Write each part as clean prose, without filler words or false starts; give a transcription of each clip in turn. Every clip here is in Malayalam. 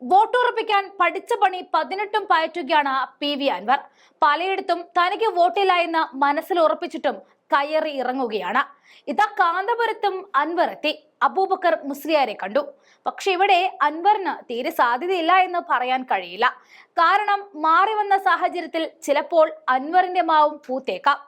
വോട്ടുറപ്പിക്കാൻ പഠിച്ച പണി 18 പയറ്റുകയാണ് PV അൻവർ. പലയിടത്തും തനിക്ക് വോട്ടില്ല എന്ന് മനസ്സിൽ ഉറപ്പിച്ചിട്ടും കയറി ഇറങ്ങുകയാണ്. ഇതാ കാന്തപുരത്തും അൻവർ എത്തി. അബൂബക്കർ മുസ്ലിയാരെ കണ്ടു. പക്ഷെ ഇവിടെ അൻവറിന് തീരെ സാധ്യതയില്ല എന്ന് പറയാൻ കഴിയില്ല. കാരണം മാറി വന്ന സാഹചര്യത്തിൽ ചിലപ്പോൾ അൻവറിന്റെ മാവും പൂത്തേക്കാം.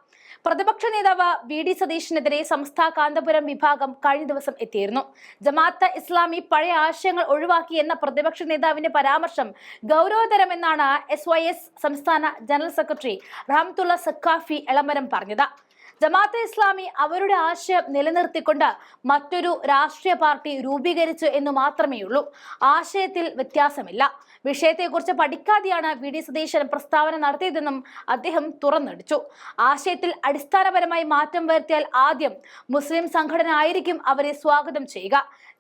പ്രതിപക്ഷ നേതാവ് VD സതീഷിനെതിരെ സംസ്ഥാന കാന്തപുരം വിഭാഗം കഴിഞ്ഞ ദിവസം എത്തിയിരുന്നു. ജമാഅത്തെ ഇസ്ലാമി പഴയ ആശയങ്ങൾ ഒഴിവാക്കി എന്ന പ്രതിപക്ഷ നേതാവിന്റെ പരാമർശം ഗൗരവതരമെന്നാണ് SYS സംസ്ഥാന ജനറൽ സെക്രട്ടറി റഹ്മത്തുള്ള സഖാഫി എളമരം പറഞ്ഞത്. ജമാഅത്തെ ഇസ്ലാമി അവരുടെ ആശയം നിലനിർത്തിക്കൊണ്ട് മറ്റൊരു രാഷ്ട്രീയ പാർട്ടി രൂപീകരിച്ചു എന്ന് മാത്രമേയുള്ളൂ. ആശയത്തിൽ വ്യത്യാസമില്ല. വിഷയത്തെക്കുറിച്ച് പഠിക്കാതെയാണ് VD സതീശൻ പ്രസ്താവന നടത്തിയതെന്നും അദ്ദേഹം തുറന്നടിച്ചു. ആശയത്തിൽ അടിസ്ഥാനപരമായി മാറ്റം വരുത്തിയാൽ ആദ്യം മുസ്ലിം സംഘടന ആയിരിക്കും അവരെ സ്വാഗതം ചെയ്യുക.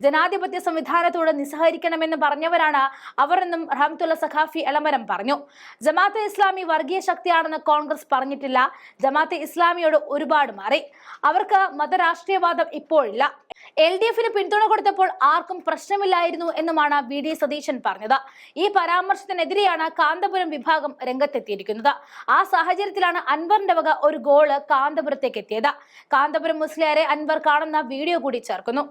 ജനാധിപത്യ സംവിധാനത്തോട് നിസ്സഹരിക്കണമെന്ന് പറഞ്ഞവരാണ് അവർ എന്നും റഹ്മത്തുള്ള സഖാഫി എളമരം പറഞ്ഞു. ജമാഅത്തെ ഇസ്ലാമി വർഗീയ ശക്തിയാണെന്ന് കോൺഗ്രസ് പറഞ്ഞിട്ടില്ല. ജമാഅത്തെ ഇസ്ലാമിയോട് ഒരുപാട് മാറി. അവർക്ക് മതരാഷ്ട്രീയവാദം ഇപ്പോഴില്ല. LDFന് പിന്തുണ കൊടുത്തപ്പോൾ ആർക്കും പ്രശ്നമില്ലായിരുന്നു എന്നുമാണ് VD സതീശൻ പറഞ്ഞത്. ഈ പരാമർശത്തിനെതിരെയാണ് കാന്തപുരം വിഭാഗം രംഗത്തെത്തിയിരിക്കുന്നത്. ആ സാഹചര്യത്തിലാണ് അൻവറിന്റെ വക ഒരു ഗോള് കാന്തപുരത്തേക്ക് എത്തിയത്. കാന്തപുരം മുസ്ലിയാരെ അൻവർ കാണുന്ന വീഡിയോ കൂടി ചേർക്കുന്നു.